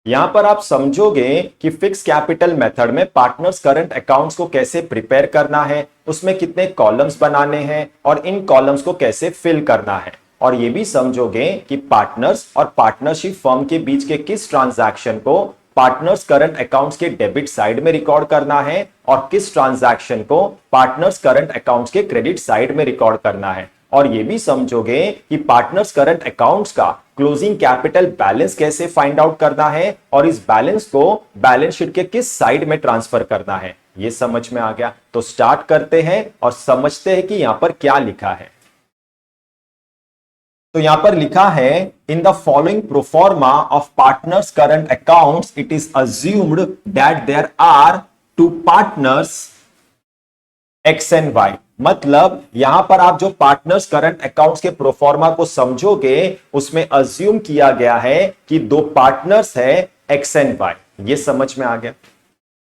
यहां पर आप समझोगे कि फिक्स कैपिटल मेथड में पार्टनर्स करंट अकाउंट्स को कैसे प्रिपेयर करना है, उसमें कितने कॉलम्स बनाने हैं और इन कॉलम्स को कैसे फिल करना है। और ये भी समझोगे कि पार्टनर्स और पार्टनरशिप फर्म के बीच के किस ट्रांजैक्शन को पार्टनर्स करंट अकाउंट्स के डेबिट साइड में रिकॉर्ड करना है और किस ट्रांजैक्शन को पार्टनर्स करंट अकाउंट्स के क्रेडिट साइड में रिकॉर्ड करना है। और ये भी समझोगे कि पार्टनर्स करंट अकाउंट्स का क्लोजिंग कैपिटल बैलेंस कैसे फाइंड आउट करना है और इस बैलेंस को बैलेंस शीट के किस साइड में ट्रांसफर करना है। ये समझ में आ गया, तो स्टार्ट करते हैं और समझते हैं कि यहां पर क्या लिखा है। तो यहां पर लिखा है, in the following proforma of partners current accounts it is assumed that there are two partners X and Y. मतलब यहां पर आप जो पार्टनर्स करंट अकाउंट्स के प्रोफॉर्मा को समझोगे उसमें अज्यूम किया गया है कि दो पार्टनर्स है एक्स एंड वाई। ये समझ में आ गया।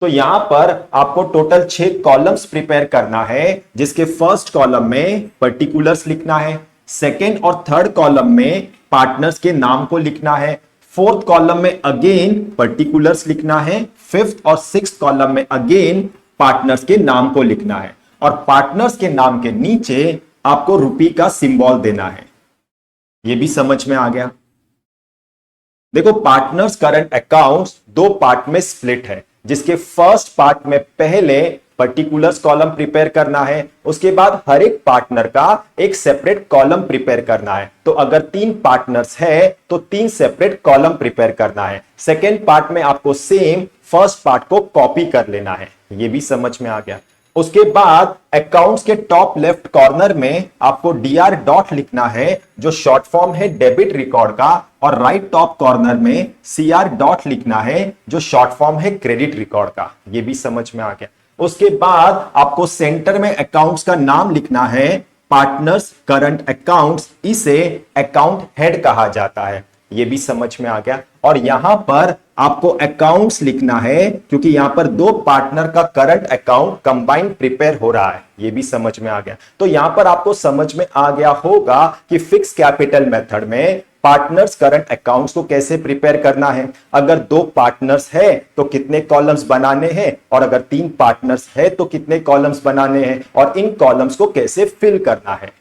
तो यहां पर आपको टोटल 6 कॉलम्स प्रिपेयर करना है, जिसके फर्स्ट कॉलम में पर्टिकुलर्स लिखना है, सेकेंड और थर्ड कॉलम में पार्टनर्स के नाम को लिखना है, फोर्थ कॉलम में अगेन पर्टिकुलर्स लिखना है, फिफ्थ और सिक्स्थ कॉलम में अगेन पार्टनर्स के नाम को लिखना है और पार्टनर्स के नाम के नीचे आपको रुपी का सिंबल देना है। यह भी समझ में आ गया। देखो, पार्टनर्स करंट अकाउंट्स 2 पार्ट में स्प्लिट है, जिसके फर्स्ट पार्ट में पहले पर्टिकुलर्स कॉलम प्रिपेयर करना है, उसके बाद हर एक पार्टनर का एक सेपरेट कॉलम प्रिपेयर करना है। तो अगर 3 पार्टनर्स है तो 3 सेपरेट कॉलम प्रिपेयर करना है। सेकेंड पार्ट में आपको सेम फर्स्ट पार्ट को कॉपी कर लेना है। यह भी समझ में आ गया। उसके बाद अकाउंट्स के टॉप लेफ्ट कॉर्नर में आपको डीआर डॉट लिखना है, जो शॉर्ट फॉर्म है डेबिट रिकॉर्ड का, और राइट टॉप कॉर्नर में सीआर डॉट लिखना है, जो शॉर्ट फॉर्म है क्रेडिट रिकॉर्ड का। यह भी समझ में आ गया। उसके बाद आपको सेंटर में अकाउंट्स का नाम लिखना है, पार्टनर्स करंट अकाउंट्स, इसे अकाउंट हेड कहा जाता है। यह भी समझ में आ गया। और यहां पर आपको अकाउंट्स लिखना है, क्योंकि यहां पर 2 पार्टनर का करंट अकाउंट कंबाइंड प्रिपेयर हो रहा है। यह भी समझ में आ गया। तो यहां पर आपको समझ में आ गया होगा कि फिक्स कैपिटल मेथड में पार्टनर्स करंट अकाउंट्स को कैसे प्रिपेयर करना है। अगर 2 पार्टनर्स है तो कितने कॉलम्स बनाने हैं, और अगर 3 पार्टनर्स है तो कितने कॉलम्स बनाने हैं, और इन कॉलम्स को कैसे फिल करना है।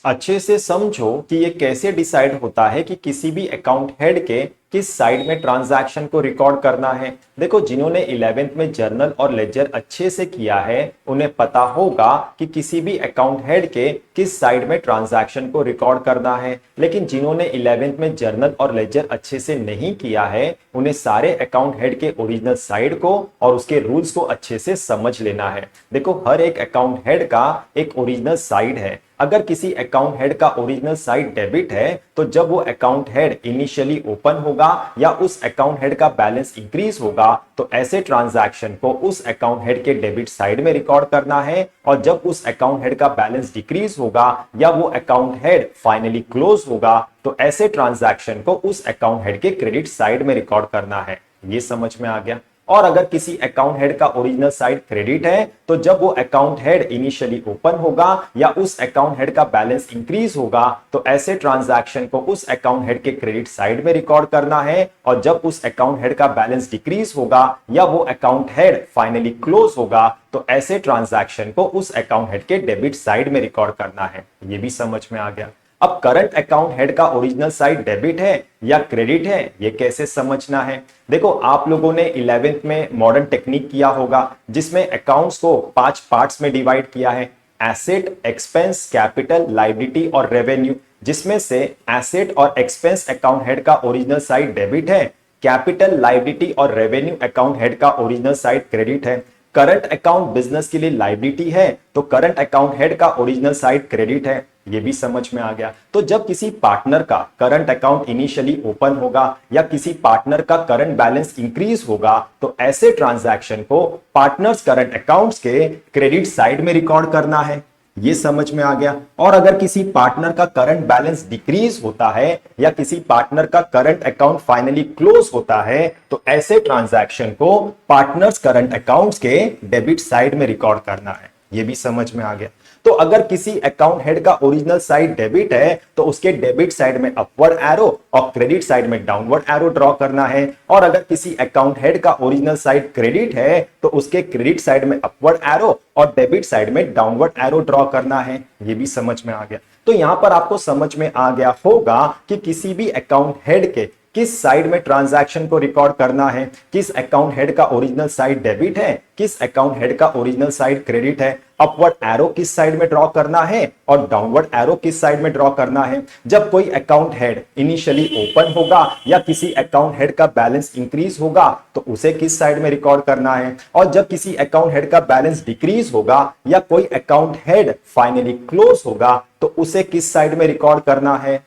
अच्छे से समझो कि ये कैसे डिसाइड होता है कि किसी भी अकाउंट हेड के किस साइड में ट्रांजैक्शन को रिकॉर्ड करना है। देखो, जिन्होंने 11th में जर्नल और लेजर अच्छे से किया है उन्हें पता होगा कि किसी भी अकाउंट हेड के किस साइड में ट्रांजैक्शन को रिकॉर्ड करना है। लेकिन जिन्होंने 11th में जर्नल और लेजर अच्छे से नहीं किया है उन्हें सारे अकाउंट हेड के ओरिजिनल साइड को और उसके रूल्स को अच्छे से समझ लेना है। देखो, हर एक अकाउंट हेड का एक ओरिजिनल साइड है। अगर किसी अकाउंट हेड का ओरिजिनल साइड डेबिट है तो जब वो अकाउंट हेड इनिशियली ओपन होगा या उस अकाउंट हेड का बैलेंस इंक्रीज होगा तो ऐसे ट्रांजैक्शन को उस अकाउंट हेड के डेबिट साइड में रिकॉर्ड करना है, और जब उस अकाउंट हेड का बैलेंस डिक्रीज होगा या वो अकाउंट हेड फाइनली क्लोज होगा तो ऐसे ट्रांजैक्शन को उस अकाउंट हेड के क्रेडिट साइड में रिकॉर्ड करना है। ये समझ में आ गया। और अगर किसी अकाउंट हेड का ओरिजिनल साइड क्रेडिट है तो जब वो अकाउंट हेड इनिशियली ओपन होगा या उस अकाउंट हेड का बैलेंस इंक्रीज होगा तो ऐसे ट्रांजैक्शन को उस अकाउंट हेड के क्रेडिट साइड में रिकॉर्ड करना है, और जब उस अकाउंट हेड का बैलेंस डिक्रीज होगा या वो अकाउंट हेड फाइनली क्लोज होगा तो ऐसे ट्रांजैक्शन को उस अकाउंट हेड के डेबिट साइड में रिकॉर्ड करना है। ये भी समझ में आ गया। अब करंट अकाउंट हेड का ओरिजिनल साइड डेबिट है या क्रेडिट है, ये कैसे समझना है। देखो, आप लोगों ने 11th में मॉडर्न टेक्निक किया होगा जिसमें अकाउंट्स को 5 पार्ट्स में डिवाइड किया है, एसेट, एक्सपेंस, कैपिटल, लायबिलिटी और रेवेन्यू, जिसमें से एसेट और एक्सपेंस अकाउंट हेड का ओरिजिनल साइड डेबिट है, कैपिटल, लायबिलिटी और रेवेन्यू अकाउंट हेड का ओरिजिनल साइड क्रेडिट है। करंट अकाउंट बिजनेस के लिए लायबिलिटी है तो करंट अकाउंट हेड का ओरिजिनल साइड क्रेडिट है। ये भी समझ में आ गया। तो जब किसी पार्टनर का करंट अकाउंट इनिशियली ओपन होगा या किसी पार्टनर का करंट बैलेंस इंक्रीज होगा तो ऐसे ट्रांजैक्शन को पार्टनर्स करंट अकाउंट्स के क्रेडिट साइड में रिकॉर्ड करना है। ये समझ में आ गया। और अगर किसी पार्टनर का करंट बैलेंस डिक्रीज होता है या किसी पार्टनर का करंट अकाउंट फाइनली क्लोज होता है तो ऐसे ट्रांजैक्शन को पार्टनर्स करंट अकाउंट्स के डेबिट साइड में रिकॉर्ड करना है। ये भी समझ में आ गया। तो अगर किसी अकाउंट हेड का ओरिजिनल साइड डेबिट है तो उसके डेबिट साइड में अपवर्ड एरो और क्रेडिट साइड में डाउनवर्ड एरो ड्रॉ करना है, और अगर किसी अकाउंट हेड का ओरिजिनल साइड क्रेडिट है तो उसके क्रेडिट साइड में अपवर्ड एरो और डेबिट साइड में डाउनवर्ड एरो ड्रॉ करना है। ये भी समझ में आ गया। तो यहां पर आपको समझ में आ गया होगा कि किसी भी अकाउंट हेड के किस साइड में ट्रांजैक्शन को रिकॉर्ड करना है, किस अकाउंट हेड का ओरिजिनल साइड डेबिट है, किस अकाउंट हेड का ओरिजिनल साइड क्रेडिट है, अपवर्ड एरो किस साइड में ड्रॉ करना है और डाउनवर्ड एरो किस साइड में ड्रॉ करना है। जब कोई अकाउंट हेड इनिशियली ओपन होगा या किसी अकाउंट हेड का बैलेंस इंक्रीज होगा तो उसे किस साइड में रिकॉर्ड करना है, और जब किसी अकाउंट हेड का बैलेंस डिक्रीज होगा या कोई अकाउंट हेड फाइनली क्लोज होगा तो उसे किस साइड में रिकॉर्ड करना है।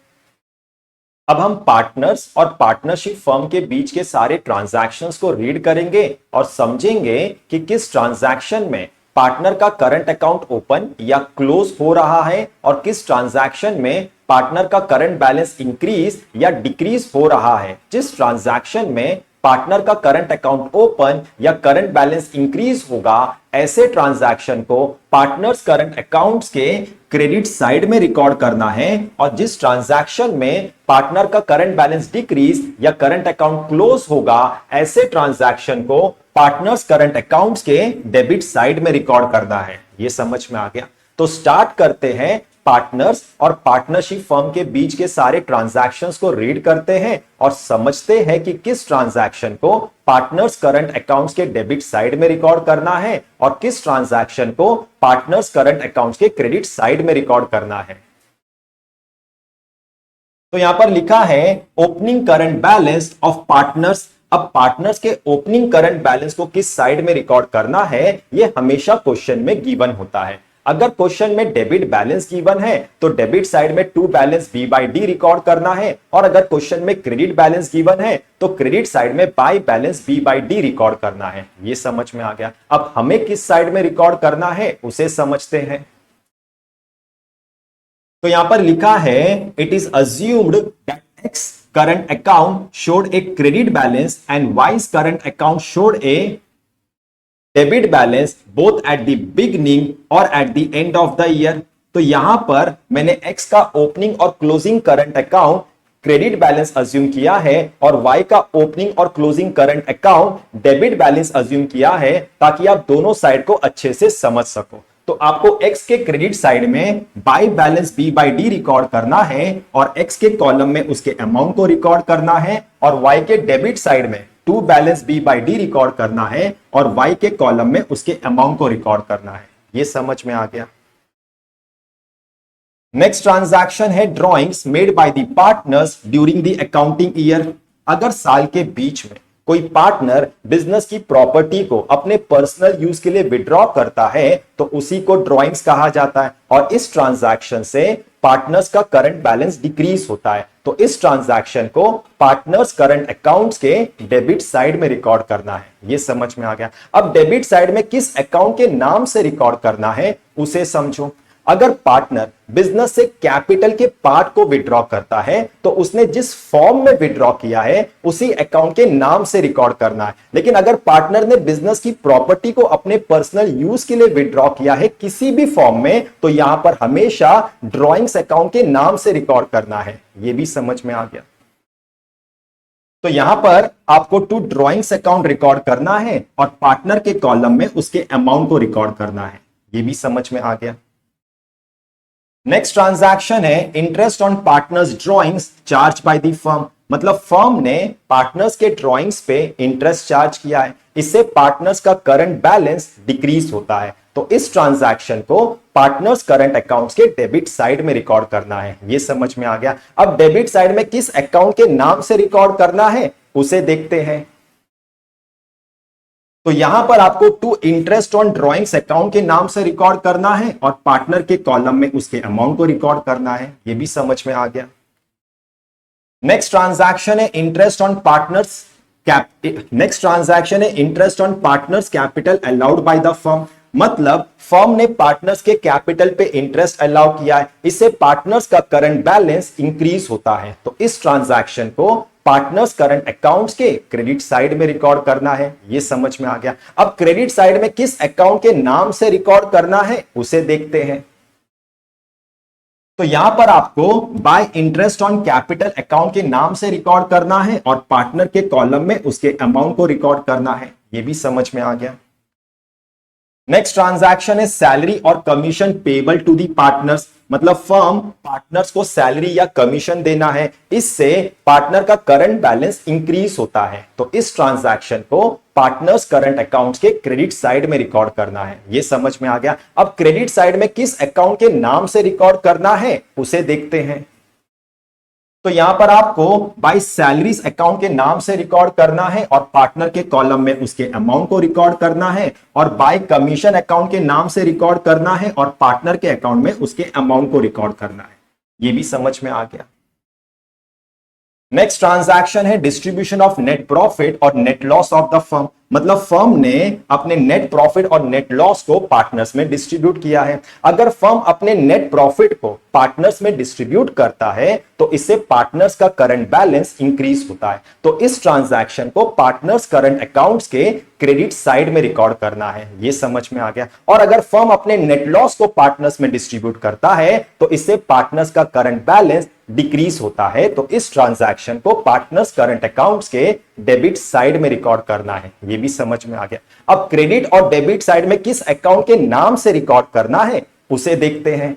अब हम पार्टनर्स और पार्टनरशिप फर्म के बीच के सारे ट्रांजैक्शंस को रीड करेंगे और समझेंगे कि किस ट्रांजैक्शन में पार्टनर का करंट अकाउंट ओपन या क्लोज हो रहा है और किस ट्रांजैक्शन में पार्टनर का करंट बैलेंस इंक्रीज या डिक्रीज हो रहा है। जिस ट्रांजैक्शन में पार्टनर का करंट अकाउंट ओपन या करंट बैलेंस इंक्रीज होगा ऐसे ट्रांजैक्शन को पार्टनर्स करंट अकाउंट्स के क्रेडिट साइड में रिकॉर्ड करना है, और जिस ट्रांजैक्शन में पार्टनर का करंट बैलेंस डिक्रीज या करंट अकाउंट क्लोज होगा ऐसे ट्रांजैक्शन को पार्टनर्स करंट अकाउंट्स के डेबिट साइड में रिकॉर्ड करना है। यह समझ में आ गया। तो स्टार्ट करते हैं, पार्टनर्स और पार्टनरशिप फर्म के बीच के सारे ट्रांजैक्शंस को रीड करते हैं और समझते हैं कि किस ट्रांजैक्शन को पार्टनर्स करंट अकाउंट्स के डेबिट साइड में रिकॉर्ड करना है और किस ट्रांजैक्शन को पार्टनर्स करंट अकाउंट्स के क्रेडिट साइड में रिकॉर्ड करना है। तो यहां पर लिखा है opening current balance of partners. अब पार्टनर्स के ओपनिंग करंट बैलेंस को किस साइड में रिकॉर्ड करना है यह हमेशा क्वेश्चन में गिवन होता है। अगर क्वेश्चन में डेबिट बैलेंस गिवन है तो डेबिट साइड में to balance B by D record करना है, और अगर क्वेश्चन में क्रेडिट बैलेंस गिवन है तो क्रेडिट साइड में by balance B by D record करना है। ये समझ में आ गया। अब हमें किस साइड में रिकॉर्ड करना है उसे समझते हैं। तो यहां पर लिखा है it is assumed that X current account showed a credit balance and Y's current account showed a debit balance both at the beginning और at the end of the year. तो यहां पर मैंने x का ओपनिंग और closing current account credit balance assume किया है और y का ओपनिंग और closing current account debit balance assume किया है, ताकि आप दोनों साइड को अच्छे से समझ सको। तो आपको x के क्रेडिट साइड में by balance b by D record करना है और x के कॉलम में उसके अमाउंट को रिकॉर्ड करना है, और y के डेबिट साइड में to balance b by D record करना है और y के कॉलम में उसके अमाउंट को रिकॉर्ड करना है। ये समझ में आ गया। नेक्स्ट ट्रांजैक्शन है drawings made by the partners during the accounting year. अगर साल के बीच में कोई पार्टनर बिजनेस की प्रॉपर्टी को अपने पर्सनल यूज के लिए विड्रॉ करता है तो उसी को ड्रॉइंग्स कहा जाता है, और इस ट्रांजैक्शन से पार्टनर्स का करंट बैलेंस डिक्रीज होता है। तो इस ट्रांजैक्शन को पार्टनर्स करंट अकाउंट्स के डेबिट साइड में रिकॉर्ड करना है। ये समझ में आ गया। अब डेबिट साइड में किस अकाउंट के नाम से रिकॉर्ड करना है उसे समझो। अगर पार्टनर बिजनेस से कैपिटल के पार्ट को विड्रॉ करता है तो उसने जिस फॉर्म में विड्रॉ किया है उसी अकाउंट के नाम से रिकॉर्ड करना है। लेकिन अगर पार्टनर ने बिजनेस की प्रॉपर्टी को अपने पर्सनल यूज के लिए विड्रॉ किया है किसी भी फॉर्म में तो यहां पर हमेशा ड्रॉइंग्स अकाउंट के नाम से रिकॉर्ड करना है। यह भी समझ में आ गया। तो यहां पर आपको टू ड्रॉइंग्स अकाउंट रिकॉर्ड करना है और पार्टनर के कॉलम में उसके अमाउंट को रिकॉर्ड करना है। यह भी समझ में आ गया। नेक्स्ट ट्रांजैक्शन है interest on partners drawings charge by the firm. मतलब फर्म ने पार्टनर्स के ड्रॉइंग्स पे इंटरेस्ट चार्ज किया है, इससे पार्टनर्स का करंट बैलेंस डिक्रीज होता है। तो इस ट्रांजैक्शन को पार्टनर्स करंट अकाउंट्स के डेबिट साइड में रिकॉर्ड करना है। ये समझ में आ गया। अब डेबिट साइड में किस अकाउंट के नाम से रिकॉर्ड करना है उसे देखते हैं। तो यहां पर आपको to interest on drawings account के नाम से रिकॉर्ड करना है और पार्टनर के कॉलम में उसके अमाउंट को रिकॉर्ड करना है। यह भी समझ में आ गया। नेक्स्ट ट्रांजैक्शन है interest on partners capital allowed by the firm. मतलब फर्म ने पार्टनर्स के कैपिटल पे इंटरेस्ट अलाउ किया है, इससे पार्टनर्स का करंट बैलेंस इंक्रीज होता है। तो इस ट्रांजैक्शन को पार्टनर्स करंट अकाउंट्स के क्रेडिट साइड में रिकॉर्ड करना है। यह समझ में आ गया। अब क्रेडिट साइड में किस अकाउंट के नाम से रिकॉर्ड करना है उसे देखते हैं। तो यहां पर आपको bye interest on capital account के नाम से रिकॉर्ड करना है और पार्टनर के कॉलम में उसके अमाउंट को रिकॉर्ड करना है। ये भी समझ में आ गया। नेक्स्ट ट्रांजैक्शन है सैलरी और commission payable to the partners, मतलब फर्म पार्टनर्स को सैलरी या कमीशन देना है, इससे पार्टनर का करंट बैलेंस इंक्रीज होता है। तो इस ट्रांजैक्शन को पार्टनर्स करंट अकाउंट्स के क्रेडिट साइड में रिकॉर्ड करना है। ये समझ में आ गया। अब क्रेडिट साइड में किस अकाउंट के नाम से रिकॉर्ड करना है उसे देखते हैं। तो यहां पर आपको बाय सैलरीज अकाउंट के नाम से रिकॉर्ड करना है और पार्टनर के कॉलम में उसके अमाउंट को रिकॉर्ड करना है, और बाय कमीशन अकाउंट के नाम से रिकॉर्ड करना है और पार्टनर के अकाउंट में उसके अमाउंट को रिकॉर्ड करना है। यह भी समझ में आ गया। नेक्स्ट ट्रांजैक्शन है डिस्ट्रीब्यूशन ऑफ नेट प्रॉफिट और net loss of the firm, मतलब फर्म ने अपने नेट प्रॉफिट और नेट लॉस को पार्टनर्स में डिस्ट्रीब्यूट किया है। अगर फर्म अपने नेट प्रॉफिट को पार्टनर्स में डिस्ट्रीब्यूट करता है तो इससे पार्टनर्स का करंट बैलेंस इंक्रीज होता है। तो इस ट्रांजैक्शन को पार्टनर्स करंट अकाउंट्स के क्रेडिट साइड में रिकॉर्ड करना है। यह समझ में आ गया। और अगर फर्म अपने नेट लॉस को पार्टनर्स में डिस्ट्रीब्यूट करता है तो इससे पार्टनर्स का करंट बैलेंस डिक्रीज होता है। तो इस ट्रांजैक्शन को पार्टनर्स करंट अकाउंट्स के डेबिट साइड में रिकॉर्ड करना है। यह भी समझ में आ गया। अब क्रेडिट और डेबिट साइड में किस अकाउंट के नाम से रिकॉर्ड करना है उसे देखते हैं।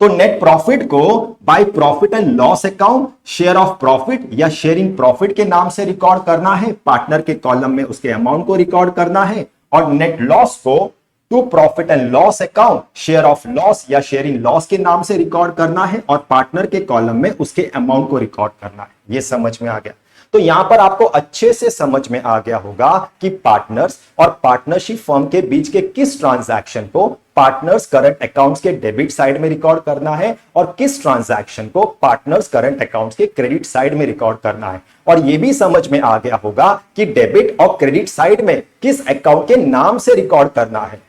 तो नेट प्रॉफिट को by profit and loss account, share of profit या शेयरिंग प्रॉफिट के नाम से रिकॉर्ड करना है, पार्टनर के कॉलम में उसके अमाउंट को रिकॉर्ड करना है, और नेट लॉस को to profit and loss account, share of loss या शेयरिंग लॉस के नाम से रिकॉर्ड करना है और पार्टनर के कॉलम में उसके अमाउंट को रिकॉर्ड करना है। यह समझ में आ गया। तो यहां पर आपको अच्छे से समझ में आ गया होगा कि पार्टनर्स और पार्टनरशिप फर्म के बीच के किस ट्रांजैक्शन को पार्टनर्स करंट अकाउंट्स के डेबिट साइड में रिकॉर्ड करना है और किस ट्रांजैक्शन को पार्टनर्स करंट अकाउंट्स के क्रेडिट साइड में रिकॉर्ड करना है। और यह भी समझ में आ गया होगा कि डेबिट और क्रेडिट साइड में किस अकाउंट के नाम से रिकॉर्ड करना है।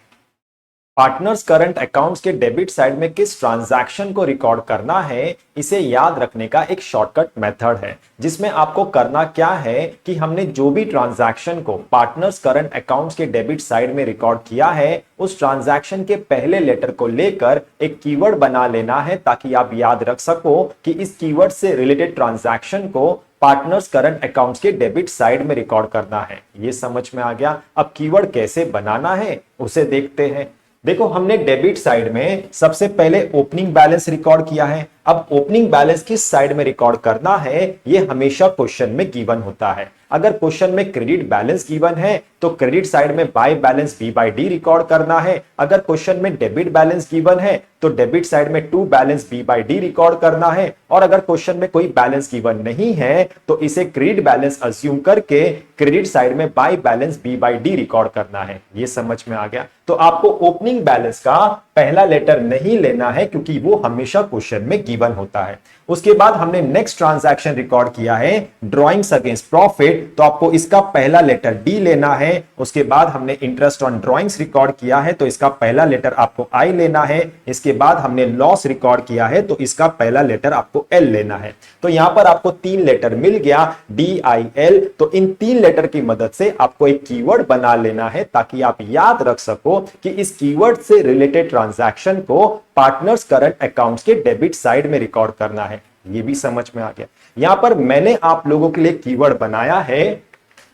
पार्टनर्स करंट अकाउंट्स के डेबिट साइड में किस ट्रांजैक्शन को रिकॉर्ड करना है, इसे याद रखने का एक शॉर्टकट मेथड है, जिसमें आपको करना क्या है कि हमने जो भी ट्रांजैक्शन को पार्टनर्स करंट अकाउंट्स के डेबिट साइड में रिकॉर्ड किया है उस ट्रांजैक्शन के पहले लेटर को लेकर एक कीवर्ड बना लेना है, ताकि आप याद रख सको कि इस कीवर्ड से रिलेटेड ट्रांजैक्शन को पार्टनर्स करंट अकाउंट्स के डेबिट साइड में रिकॉर्ड करना है। यह समझ में आ गया। अब कीवर्ड कैसे बनाना है उसे देखते हैं। देखो, हमने डेबिट साइड में सबसे पहले ओपनिंग बैलेंस रिकॉर्ड किया है। अब ओपनिंग बैलेंस किस साइड में रिकॉर्ड करना है ये हमेशा क्वेश्चन में गिवन होता है। अगर क्वेश्चन में क्रेडिट बैलेंस गिवन है तो क्रेडिट साइड में by balance B by D record करना है। अगर क्वेश्चन में डेबिट बैलेंस गिवन है तो डेबिट साइड में to balance B by D record करना है। और अगर क्वेश्चन में कोई बैलेंस गिवन नहीं है तो इसे क्रेडिट बैलेंस अज्यूम करके क्रेडिट साइड में by balance B by D record करना है। ये समझ में आ गया। तो आपको ओपनिंग बैलेंस का पहला लेटर नहीं लेना है क्योंकि वो हमेशा क्वेश्चन में गिवन होता है। उसके बाद हमने नेक्स्ट ट्रांजैक्शन रिकॉर्ड किया है ड्रॉइंग्स अगेंस्ट प्रॉफिट, तो आपको इसका पहला लेटर डी लेना है। उसके बाद हमने इंटरेस्ट ऑन ड्रॉइंग्स रिकॉर्ड किया है तो इसका पहला लेटर आपको आई लेना है। इसके बाद हमने लॉस रिकॉर्ड किया है तो इसका पहला लेटर आपको एल लेना है। तो यहां पर आपको तीन लेटर मिल गया डी आई एल। तो इन तीन लेटर की मदद से आपको एक कीवर्ड बना लेना है ताकि आप याद रख सको कि इस कीवर्ड से रिलेटेड ट्रांजैक्शन को पार्टनर्स करंट अकाउंट्स के डेबिट साइड में रिकॉर्ड करना है। ये भी समझ में आ गया। यहां पर मैंने आप लोगों के लिए कीवर्ड बनाया है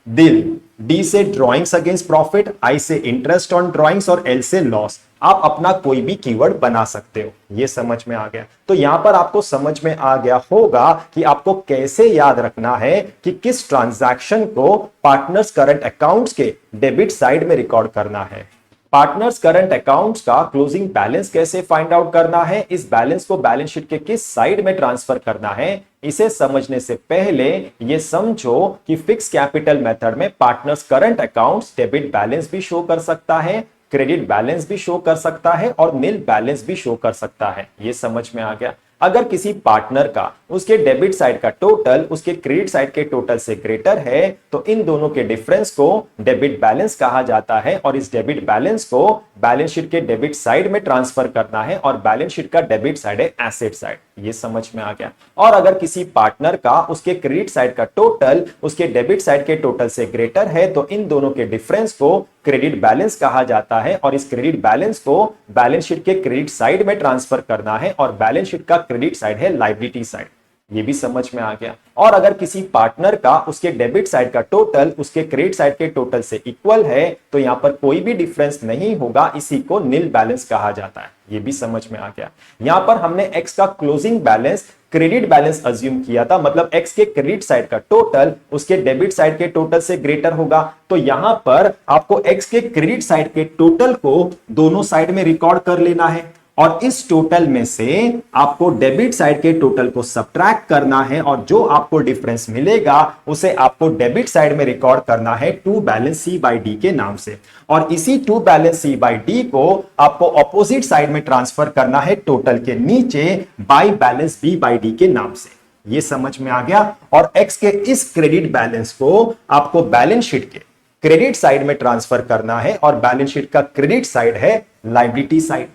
दिल, डी से ड्रॉइंग्स अगेंस्ट प्रॉफिट, आई से इंटरेस्ट ऑन ड्रॉइंग्स और एल से लॉस। आप अपना कोई भी कीवर्ड बना सकते हो। ये समझ में आ गया। तो यहां पर आपको समझ में आ गया होगा कि आपको कैसे याद रखना है कि किस ट्रांजैक्शन को पार्टनर्स करंट अकाउंट्स के डेबिट साइड में रिकॉर्ड करना है। पार्टनर्स करंट अकाउंट्स का क्लोजिंग बैलेंस कैसे फाइंड आउट करना है, इस बैलेंस को बैलेंस शीट के किस साइड में ट्रांसफर करना है, इसे समझने से पहले यह समझो कि फिक्स कैपिटल मेथड में partners current accounts debit balance भी शो कर सकता है, क्रेडिट बैलेंस भी शो कर सकता है और नील बैलेंस भी शो कर सकता है। यह समझ में आ गया। अगर किसी पार्टनर का उसके डेबिट साइड का टोटल उसके क्रेडिट साइड के टोटल से ग्रेटर है तो इन दोनों के डिफरेंस को डेबिट बैलेंस कहा जाता है और इस डेबिट बैलेंस को बैलेंस शीट के डेबिट साइड में ट्रांसफर करना है और बैलेंस शीट का डेबिट साइड है एसेट साइड। ये समझ में आ गया। और अगर किसी पार्टनर का उसके क्रेडिट साइड का टोटल उसके डेबिट साइड के टोटल से ग्रेटर है तो इन दोनों के डिफरेंस को क्रेडिट बैलेंस कहा जाता है और इस क्रेडिट बैलेंस को बैलेंस शीट के क्रेडिट साइड में ट्रांसफर करना है और बैलेंस शीट का क्रेडिट साइड है लायबिलिटी साइड। ये भी समझ में आ गया। और अगर किसी पार्टनर का उसके डेबिट साइड का टोटल उसके क्रेडिट साइड के टोटल से इक्वल है तो यहां पर कोई भी डिफरेंस नहीं होगा, इसी को नील बैलेंस कहा जाता है। ये भी समझ में आ गया। यहां पर हमने एक्स का closing balance credit balance assume किया था, मतलब एक्स के क्रेडिट साइड का टोटल उसके डेबिट साइड के टोटल से ग्रेटर होगा। तो यहां पर आपको एक्स के क्रेडिट साइड के टोटल को दोनों साइड में रिकॉर्ड कर लेना है और इस टोटल में से आपको डेबिट साइड के टोटल को सब्ट्रैक्ट करना है और जो आपको डिफरेंस मिलेगा उसे आपको डेबिट साइड में रिकॉर्ड करना है to balance C by D के नाम से और इसी to balance C by D को आपको ऑपोजिट साइड में ट्रांसफर करना है टोटल के नीचे by balance B by D के नाम से। ये समझ में आ गया। और एक्स के इस क्रेडिट बैलेंस को आपको बैलेंस शीट के क्रेडिट साइड में ट्रांसफर करना है और बैलेंस शीट का क्रेडिट साइड है लायबिलिटी साइड।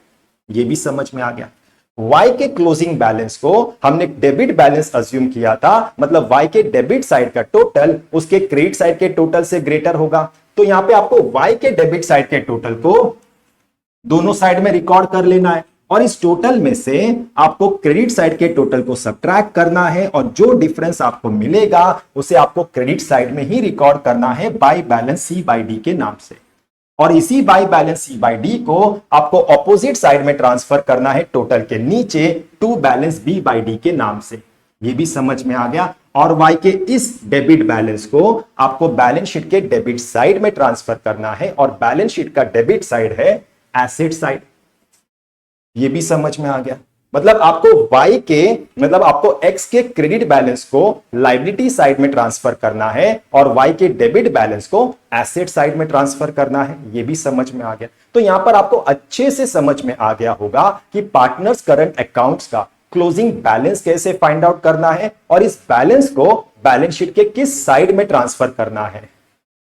ये भी समझ में आ गया। Y के क्लोजिंग बैलेंस को हमने डेबिट बैलेंस अज्यूम किया था, मतलब Y के डेबिट साइड का टोटल उसके क्रेडिट साइड के टोटल से ग्रेटर होगा। तो यहां पे आपको Y के डेबिट साइड के टोटल को दोनों साइड में रिकॉर्ड कर लेना है और इस टोटल में से आपको क्रेडिट साइड के टोटल को सब्ट्रैक्ट करना है और जो डिफरेंस आपको मिलेगा उसे आपको क्रेडिट साइड में ही रिकॉर्ड करना है by balance C by D के नाम से और इसी by balance C by D को आपको ऑपोजिट साइड में ट्रांसफर करना है टोटल के नीचे to balance B by D के नाम से। ये भी समझ में आ गया। और वाई के इस डेबिट बैलेंस को आपको बैलेंस शीट के डेबिट साइड में ट्रांसफर करना है और बैलेंस शीट का डेबिट साइड है एसेट साइड। ये भी समझ में आ गया। मतलब आपको y के मतलब आपको x के क्रेडिट बैलेंस को लायबिलिटी साइड में ट्रांसफर करना है और y के डेबिट बैलेंस को एसेट साइड में ट्रांसफर करना है। ये भी समझ में आ गया। तो यहां पर आपको अच्छे से समझ में आ गया होगा कि पार्टनर्स करंट अकाउंट्स का क्लोजिंग बैलेंस कैसे फाइंड आउट करना है और इस बैलेंस को बैलेंस शीट के किस साइड में ट्रांसफर करना है।